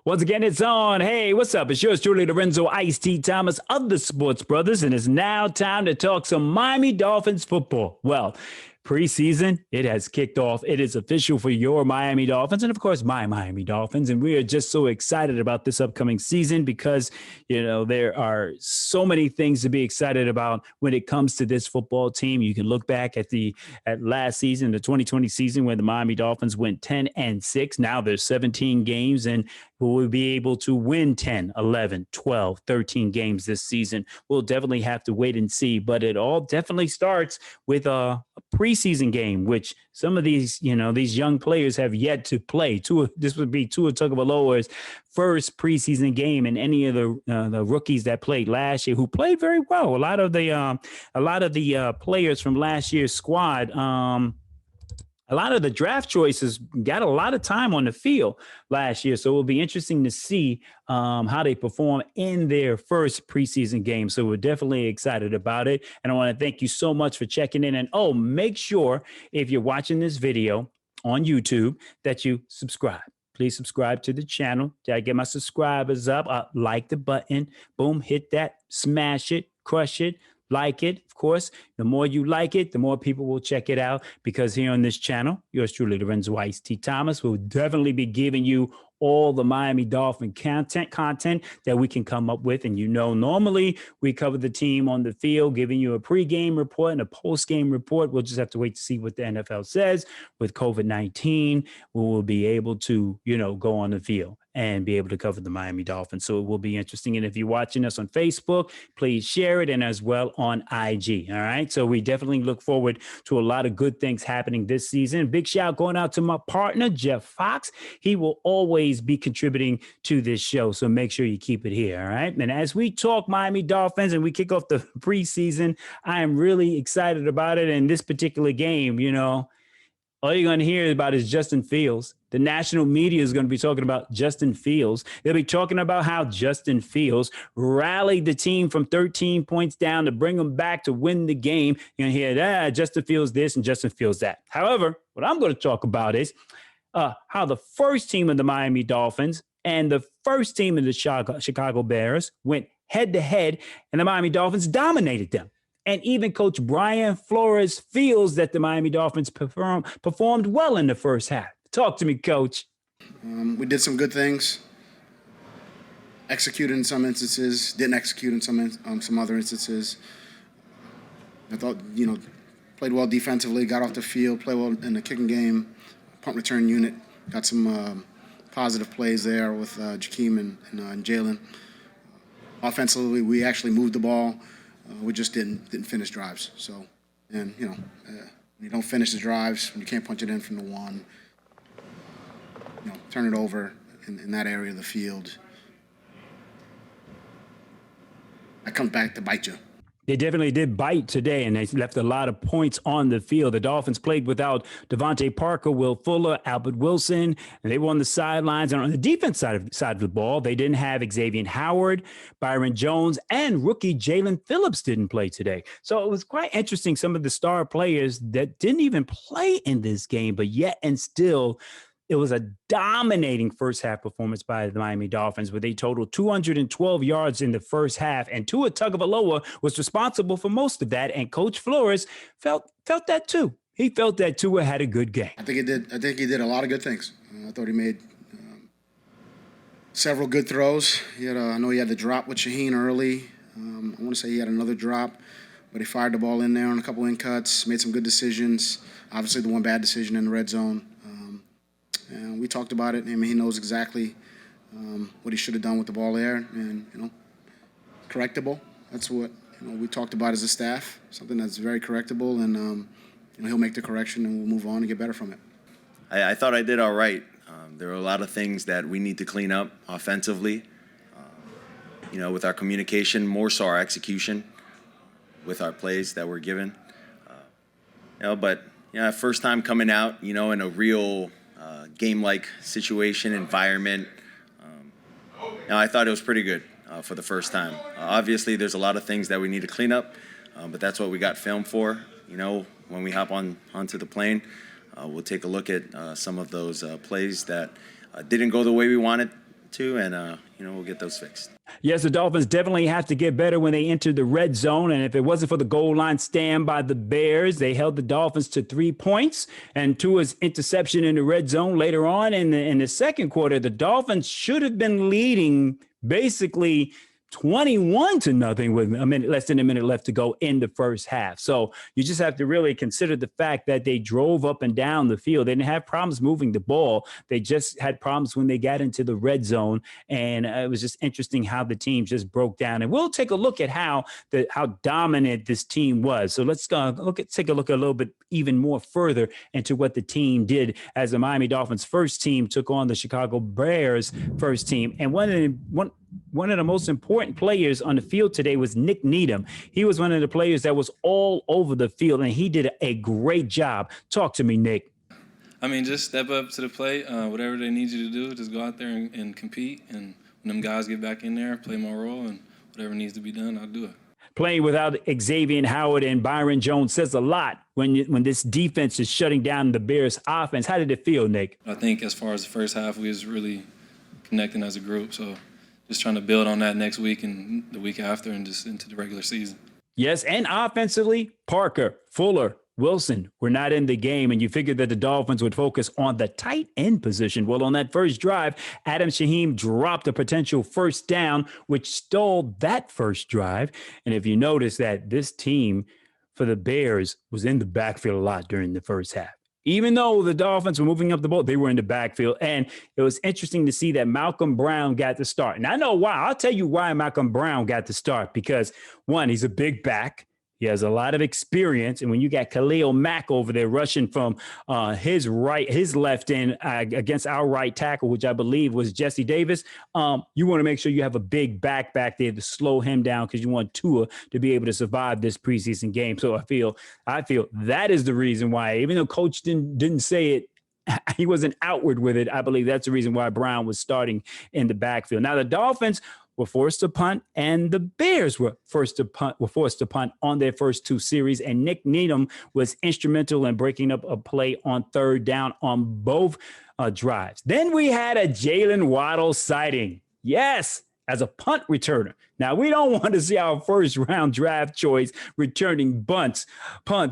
Once again, it's on. Hey, what's up? It's yours truly, Lorenzo Ice-T Thomas of the Sports Brothers, and it's now time to talk some Miami Dolphins football. Well, preseason, it has kicked off. It is official for your Miami Dolphins and, of course, my Miami Dolphins. And we are just so excited about this upcoming season because, there are so many things to be excited about when it comes to this football team. You can look back at last season, the 2020 season, where the Miami Dolphins went 10-6. Now there's 17 games, and will we be able to win 10, 11, 12, 13 games this season? We'll definitely have to wait and see. But it all definitely starts with a preseason game, which some of these young players have yet to play. This would be Tua Tagovailoa's first preseason game, and any of the rookies that played last year, who played very well. A lot of the players from last year's squad. A lot of the draft choices got a lot of time on the field last year. So it will be interesting to see how they perform in their first preseason game. So we're definitely excited about it. And I want to thank you so much for checking in. And make sure if you're watching this video on YouTube that you subscribe. Please subscribe to the channel. Did I get my subscribers up? Like the button. Boom, hit that, smash it, crush it. Like it, of course. The more you like it, the more people will check it out, because here on this channel, yours truly, Lorenzo Ice-T Thomas, will definitely be giving you all the Miami Dolphin content that we can come up with. And normally we cover the team on the field, giving you a pregame report and a postgame report. We'll just have to wait to see what the NFL says. With COVID-19, we will be able to, go on the field and be able to cover the Miami Dolphins. So it will be interesting. And if you're watching us on Facebook, please share it, and as well on IG. All right. So we definitely look forward to a lot of good things happening this season. Big shout going out to my partner, Jeff Fox. He will always be contributing to this show. So make sure you keep it here. All right. And as we talk Miami Dolphins and we kick off the preseason, I am really excited about it. And this particular game, all you're going to hear about is Justin Fields. The national media is going to be talking about Justin Fields. They'll be talking about how Justin Fields rallied the team from 13 points down to bring them back to win the game. You're going to hear that Justin Fields this and Justin Fields that. However, what I'm going to talk about is how the first team of the Miami Dolphins and the first team of the Chicago Bears went head-to-head, and the Miami Dolphins dominated them. And even Coach Brian Flores feels that the Miami Dolphins performed well in the first half. Talk to me, Coach. We did some good things, executed in some instances, didn't execute in some other instances. I thought, played well defensively, got off the field, played well in the kicking game, punt return unit, got some positive plays there with Jakeem and Jalen. Offensively, we actually moved the ball. We just didn't finish drives. So, and when you don't finish the drives, when you can't punch it in from the one, turn it over in that area of the field, that comes back to bite you. They definitely did bite today, and they left a lot of points on the field. The Dolphins played without Devontae Parker, Will Fuller, Albert Wilson, and they were on the sidelines. And on the defense side of the ball, they didn't have Xavier Howard, Byron Jones, and rookie Jalen Phillips didn't play today. So it was quite interesting. Some of the star players that didn't even play in this game, but yet and still, it was a dominating first half performance by the Miami Dolphins, where they totaled 212 yards in the first half, and Tua Tagovailoa was responsible for most of that. And Coach Flores felt that too. He felt that Tua had a good game. I think he did a lot of good things. I thought he made several good throws. I know he had the drop with Shaheen early. I want to say he had another drop, but he fired the ball in there on a couple in cuts, made some good decisions. Obviously, the one bad decision in the red zone. And we talked about it. I mean, he knows exactly what he should have done with the ball there, and correctable. That's what we talked about as a staff. Something that's very correctable, and he'll make the correction, and we'll move on and get better from it. I thought I did all right. There were a lot of things that we need to clean up offensively. With our communication, more so our execution with our plays that we're given. But first time coming out, in a real game-like situation, environment. I thought it was pretty good for the first time. Obviously, there's a lot of things that we need to clean up, but that's what we got film for. When we hop onto the plane, we'll take a look at some of those plays that didn't go the way we wanted two, and we'll get those fixed. Yes, the Dolphins definitely have to get better when they enter the red zone. And if it wasn't for the goal line stand by the Bears, they held the Dolphins to 3 points. And Tua's interception in the red zone later on in the second quarter, the Dolphins should have been leading basically 21-0 with less than a minute left to go in the first half. So you just have to really consider the fact that they drove up and down the field. They didn't have problems moving the ball. They just had problems when they got into the red zone. And it was just interesting how the team just broke down. And we'll take a look at how dominant this team was. So let's take a look a little bit even more further into what the team did as the Miami Dolphins first team took on the Chicago Bears first team. And one of the most important players on the field today was Nick Needham. He was one of the players that was all over the field, and he did a great job. Talk to me, Nick. Just step up to the plate. Whatever they need you to do, just go out there and compete. And when them guys get back in there, play my role, and whatever needs to be done, I'll do it. Playing without Xavier Howard and Byron Jones says a lot when this defense is shutting down the Bears' offense. How did it feel, Nick? I think as far as the first half, we was really connecting as a group. So just trying to build on that next week and the week after and just into the regular season. Yes, and offensively, Parker, Fuller, Wilson were not in the game, and you figured that the Dolphins would focus on the tight end position. Well, on that first drive, Adam Shaheen dropped a potential first down, which stalled that first drive. And if you notice that this team for the Bears was in the backfield a lot during the first half. Even though the Dolphins were moving up the ball, they were in the backfield. And it was interesting to see that Malcolm Brown got the start. And I know why. I'll tell you why Malcolm Brown got the start. Because, one, he's a big back. He has a lot of experience. And when you got Khalil Mack over there rushing from his left end against our right tackle, which I believe was Jesse Davis, you want to make sure you have a big back there to slow him down because you want Tua to be able to survive this preseason game. So I feel that is the reason why, even though Coach didn't say it, he wasn't outward with it. I believe that's the reason why Brown was starting in the backfield. Now the Dolphins were forced to punt, and the Bears were forced to punt on their first two series. And Nick Needham was instrumental in breaking up a play on third down on both drives. Then we had a Jalen Waddle sighting. Yes, as a punt returner. Now, we don't want to see our first round draft choice returning punts,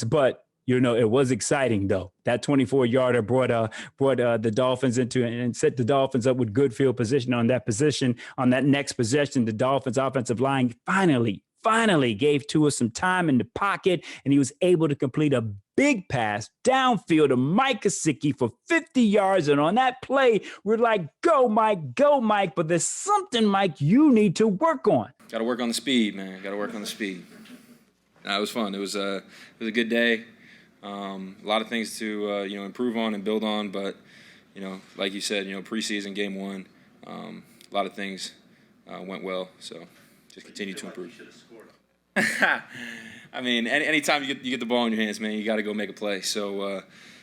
but it was exciting, though. That 24-yarder brought the Dolphins into and set the Dolphins up with good field position on that position. On that next possession, the Dolphins' offensive line finally gave Tua some time in the pocket, and he was able to complete a big pass downfield to Mike Gesicki for 50 yards. And on that play, we're like, go, Mike. But there's something, Mike, you need to work on. Got to work on the speed, man. Got to work on the speed. It was fun. It was a good day. A lot of things to improve on and build on, but like you said, preseason game one, a lot of things went well. So just continue to improve. Anytime you get the ball in your hands, man, you got to go make a play. So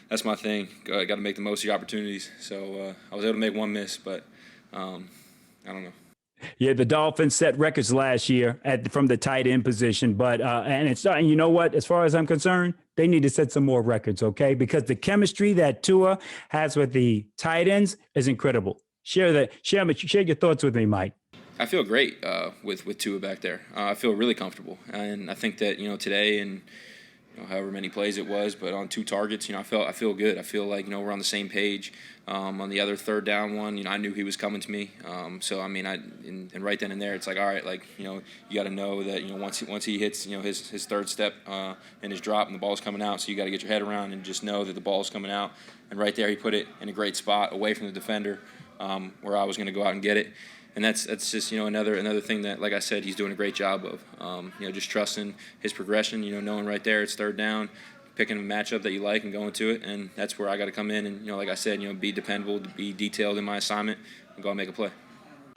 that's my thing. Got to make the most of your opportunities. So I was able to make one miss, but I don't know. Yeah, the Dolphins set records last year from the tight end position, but and you know what? As far as I'm concerned, they need to set some more records, okay? Because the chemistry that Tua has with the tight ends is incredible. Share your thoughts with me, Mike. I feel great with Tua back there. I feel really comfortable, and I think that today and however many plays it was, but on 2 targets, I feel good. I feel like we're on the same page. On the other third down one, I knew he was coming to me. And right then and there, it's like, all right, like you got to know that once he hits his third step in his drop and the ball's coming out, so you got to get your head around and just know that the ball's coming out. And right there, he put it in a great spot away from the defender, where I was going to go out and get it. And that's just another thing that, like I said, he's doing a great job of. Just trusting his progression. Knowing right there it's third down, picking a matchup that you like and going to it, and that's where I got to come in and like I said, be dependable, be detailed in my assignment, and go and make a play.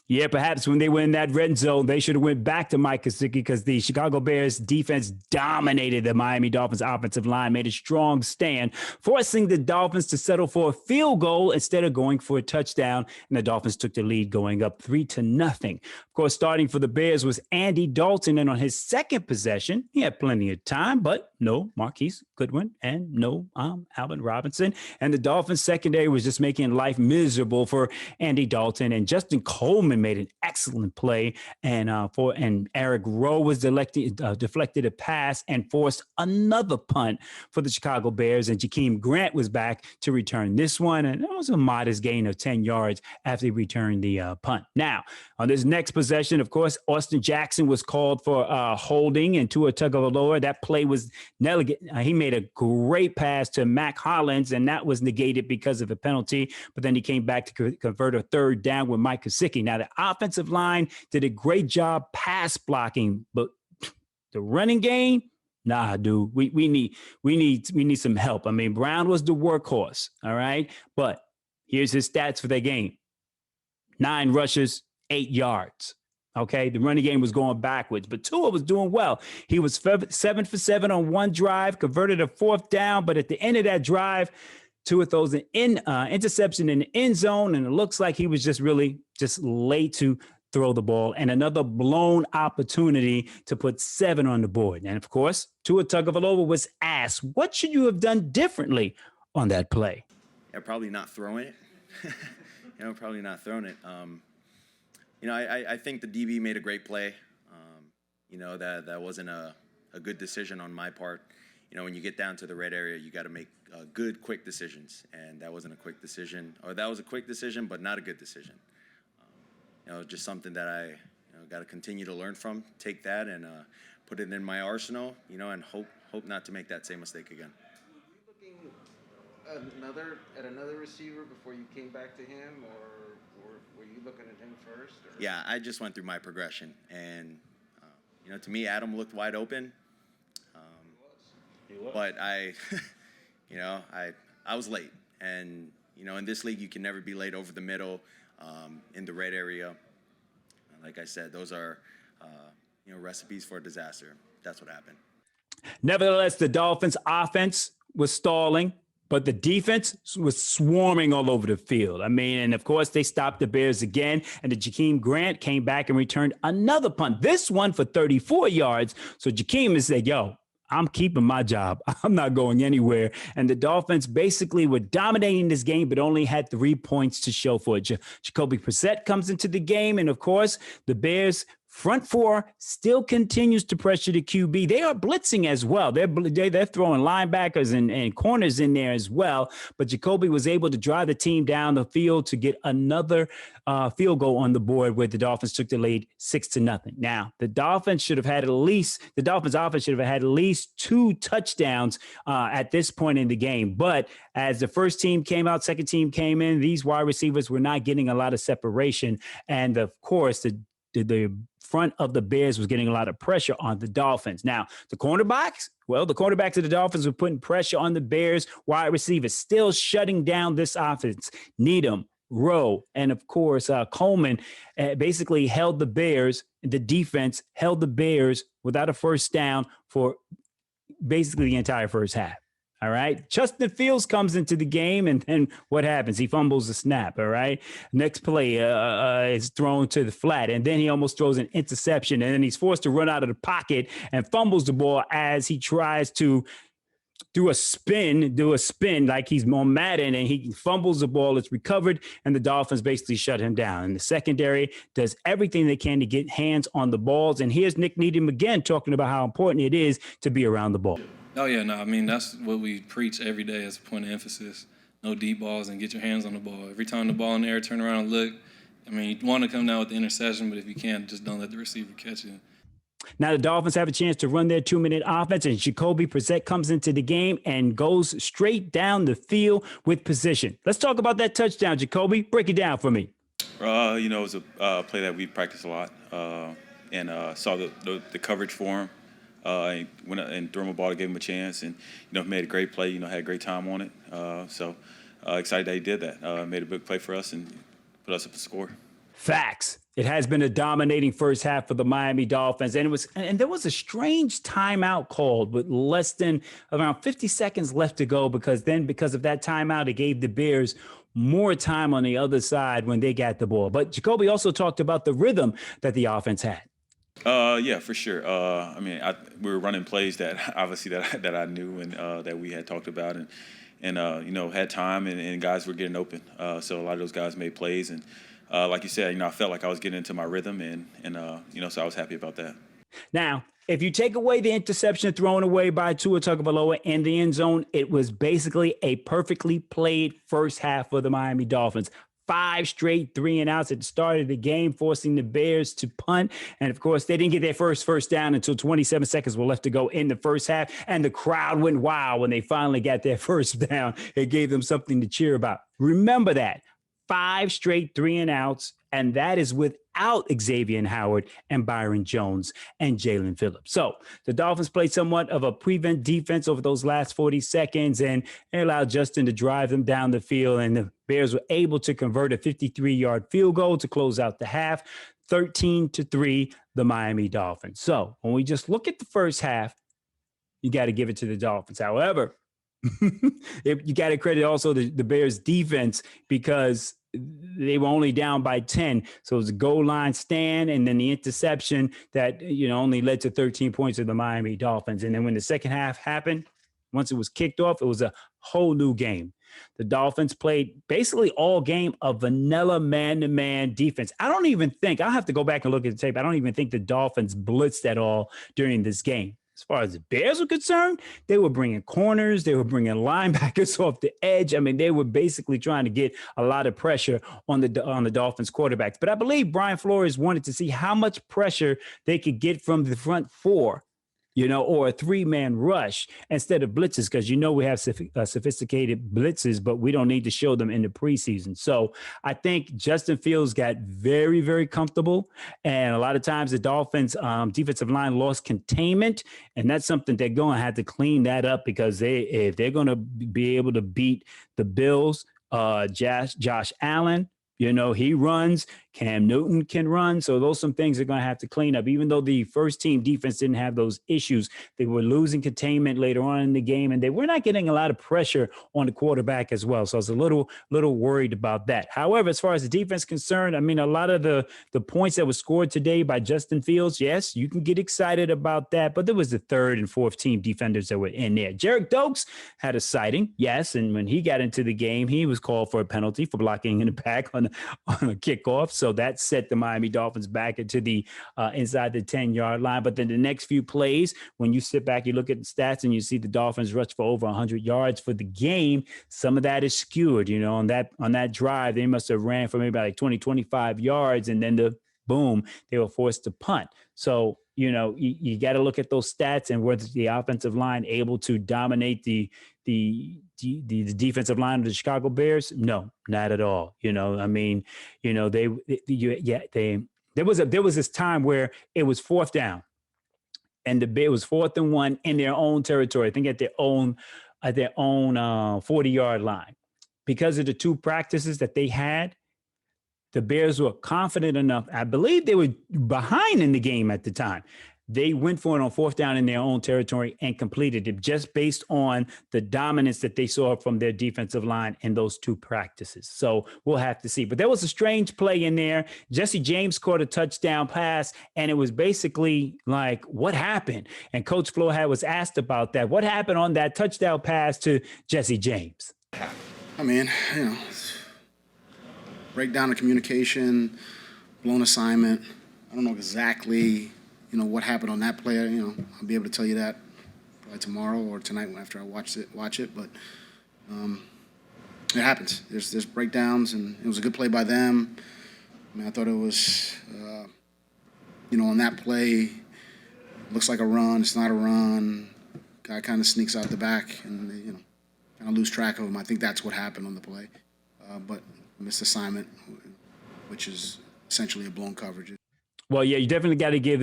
Yeah, perhaps when they were in that red zone, they should have went back to Mike Gesicki because the Chicago Bears defense dominated the Miami Dolphins offensive line, made a strong stand, forcing the Dolphins to settle for a field goal instead of going for a touchdown. And the Dolphins took the lead going up 3-0. Of course, starting for the Bears was Andy Dalton. And on his second possession, he had plenty of time, but no Marquise Goodwin and no Alvin Robinson. And the Dolphins secondary was just making life miserable for Andy Dalton. And Justin Coleman made an excellent play, and Eric Rowe was deflected a pass and forced another punt for the Chicago Bears, and Jakeem Grant was back to return this one, and it was a modest gain of 10 yards after he returned the punt. Now, on this next possession, of course, Austin Jackson was called for holding and Tua Tagovailoa. That play was he made a great pass to Mac Hollins, and that was negated because of a penalty, but then he came back to convert a third down with Mike Gesicki. Now, the offensive line did a great job pass blocking, but the running game, nah, dude, we need some help. I mean, Brown was the workhorse, all right? But here's his stats for that game. 9 rushes, 8 yards. Okay, the running game was going backwards, but Tua was doing well. He was 7 for 7 on one drive, converted a 4th down, but at the end of that drive, Tua throws an interception in the end zone, and it looks like he was just late to throw the ball, and another blown opportunity to put 7 on the board. And of course, Tua Tagovailoa was asked, what should you have done differently on that play? Yeah, probably not throwing it. Probably not throwing it. I think the DB made a great play. That wasn't a good decision on my part. When you get down to the red area, you got to make good, quick decisions. And that wasn't a quick decision. Or that was a quick decision, but not a good decision. Just something that I got to continue to learn from. Take that and put it in my arsenal, and hope not to make that same mistake again. Were you looking at another receiver before you came back to him, or were you looking at him first? Or? Yeah, I just went through my progression. And, to me, Adam looked wide open. He was. But I was late, and in this league you can never be late over the middle, in the red area. Like I said, those are recipes for disaster. That's what happened. Nevertheless, the Dolphins' offense was stalling, but the defense was swarming all over the field. I mean, and of course, they stopped the Bears again, and the Jakeem Grant came back and returned another punt, this one for 34 yards. So Jakeem has said, yo, I'm keeping my job. I'm not going anywhere. And the Dolphins basically were dominating this game, but only had 3 points to show for it. Jacoby Brissett comes into the game. And of course, the Bears front four still continues to pressure the QB. They are blitzing as well. They're throwing linebackers and corners in there as well. But Jacoby was able to drive the team down the field to get another field goal on the board where the Dolphins took the lead 6-0. Now, the Dolphins offense should have had at least 2 touchdowns at this point in the game. But as the first team came out, second team came in, these wide receivers were not getting a lot of separation. And of course, the front of the Bears was getting a lot of pressure on the Dolphins. Now, the cornerbacks of the Dolphins were putting pressure on the Bears. Wide receivers still shutting down this offense. Needham, Rowe, and of course, Coleman basically held the Bears. The defense held the Bears without a first down for basically the entire first half. All right. Justin Fields comes into the game, and then what happens? He fumbles the snap. All right. Next play is thrown to the flat, and then he almost throws an interception, and then he's forced to run out of the pocket and fumbles the ball as he tries to do a spin like he's on Madden, and he fumbles the ball. It's recovered, and the Dolphins basically shut him down. And the secondary does everything they can to get hands on the balls. And here's Nick Needham again talking about how important it is to be around the ball. Oh, yeah, no, I mean, that's what we preach every day as a point of emphasis. No deep balls and get your hands on the ball. Every time the ball in the air, turn around and look. I mean, you want to come down with the interception, but if you can't, just don't let the receiver catch it. Now the Dolphins have a chance to run their 2-minute offense, and Jacoby Brissett comes into the game and goes straight down the field with position. Let's talk about that touchdown, Jacoby. Break it down for me. It was a play that we practiced a lot, and saw the coverage for him. Went and threw him a ball to give him a chance, and made a great play. Had a great time on it. So excited that he did that. Made a big play for us and put us up a score. Facts. It has been a dominating first half for the Miami Dolphins, and there was a strange timeout called with less than around 50 seconds left to go because of that timeout, it gave the Bears more time on the other side when they got the ball. But Jacoby also talked about the rhythm that the offense had. Yeah, for sure. We were running plays that obviously that I knew and that we had talked about and had time and guys were getting open. So a lot of those guys made plays and like you said, I felt like I was getting into my rhythm and so I was happy about that. Now, if you take away the interception thrown away by Tua Tagovailoa in the end zone, it was basically a perfectly played first half for the Miami Dolphins. 5 straight 3-and-outs at the start of the game, forcing the Bears to punt. And, of course, they didn't get their first down until 27 seconds were left to go in the first half. And the crowd went wild when they finally got their first down. It gave them something to cheer about. Remember that. 5 straight 3-and-outs, and that is without Xavier Howard and Byron Jones and Jalen Phillips. So the Dolphins played somewhat of a prevent defense over those last 40 seconds, and they allowed Justin to drive them down the field, and the Bears were able to convert a 53-yard field goal to close out the half, 13-3, the Miami Dolphins. So when we just look at the first half, you got to give it to the Dolphins. However, you got to credit also the Bears defense because they were only down by 10. So it was a goal line stand and then the interception that, only led to 13 points of the Miami Dolphins. And then when the second half happened, once it was kicked off, it was a whole new game. The Dolphins played basically all game a vanilla man-to-man defense. I'll have to go back and look at the tape. I don't even think the Dolphins blitzed at all during this game. As far as the Bears were concerned, they were bringing corners. They were bringing linebackers off the edge. I mean, they were basically trying to get a lot of pressure on the Dolphins quarterbacks. But I believe Brian Flores wanted to see how much pressure they could get from the front four, or a 3-man rush instead of blitzes, because we have sophisticated blitzes, but we don't need to show them in the preseason. So I think Justin Fields got very, very comfortable, and a lot of times the Dolphins defensive line lost containment, and that's something they're going to have to clean that up because if they're going to be able to beat the Bills, Josh Allen, he runs. Cam Newton can run. So those are some things they're going to have to clean up. Even though the first team defense didn't have those issues, they were losing containment later on in the game, and they were not getting a lot of pressure on the quarterback as well. So I was a little worried about that. However, as far as the defense is concerned, a lot of the points that were scored today by Justin Fields, yes, you can get excited about that, but there was the third and fourth team defenders that were in there. Jarek Dokes had a sighting, yes, and when he got into the game, he was called for a penalty for blocking in the back on a kickoff. So that set the Miami Dolphins back into the inside the 10-yard line. But then the next few plays, when you sit back, you look at the stats and you see the Dolphins rush for over 100 yards for the game. Some of that is skewed, on that drive, they must have ran for maybe like 20, 25 yards. And then they were forced to punt. So, you got to look at those stats and whether the offensive line able to dominate the defensive line of the Chicago Bears. No, not at all. There was this time where it was 4th down and the Bears was 4th and 1 in their own territory. I think at their own 40-yard line. Because of the 2 practices that they had, the Bears were confident enough. I believe they were behind in the game at the time. They went for it on 4th down in their own territory and completed it just based on the dominance that they saw from their defensive line in those 2 practices. So we'll have to see. But there was a strange play in there. Jesse James caught a touchdown pass, and it was basically like, what happened? And Coach Flohad was asked about that. What happened on that touchdown pass to Jesse James? Breakdown of communication, blown assignment. I don't know exactly, what happened on that play. I'll be able to tell you that probably tomorrow or tonight after I watch it. But it happens. There's breakdowns, and it was a good play by them. I thought it was, on that play, looks like a run. It's not a run. Guy kind of sneaks out the back, and kind of lose track of him. I think that's what happened on the play. But missed assignment, which is essentially a blown coverage. Well, yeah, you definitely got to give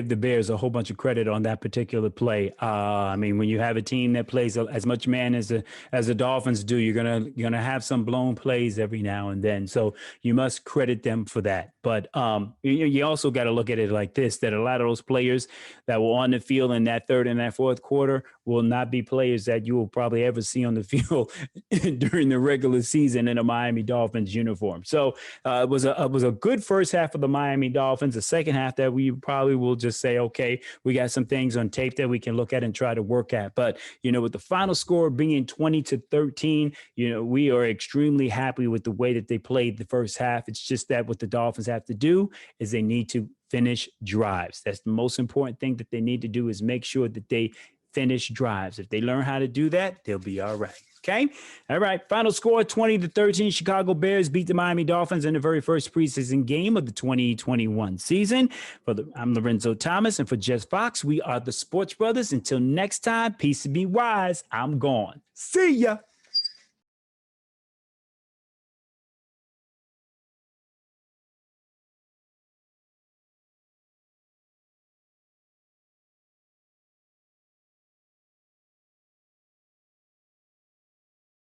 the Bears a whole bunch of credit on that particular play. I mean, when you have a team that plays as much man as the Dolphins do, you're gonna have some blown plays every now and then. So you must credit them for that. But you also got to look at it like this: that a lot of those players that were on the field in that third and that fourth quarter will not be players that you will probably ever see on the field during the regular season in a Miami Dolphins uniform. So it was a good first half of the Miami Dolphins. The second half that we probably will just say, okay, we got some things on tape that we can look at and try to work at. But with the final score being 20-13, we are extremely happy with the way that they played the first half. It's just that what the Dolphins have to do is they need to finish drives. That's the most important thing that they need to do, is make sure that they finish drives. If they learn how to do that, they'll be all right. Okay. All right. Final score 20-13. Chicago Bears beat the Miami Dolphins in the very first preseason game of the 2021 season. I'm Lorenzo Thomas, and for Jess Fox, we are the Sports Brothers. Until next time, peace and be wise. I'm gone. See ya.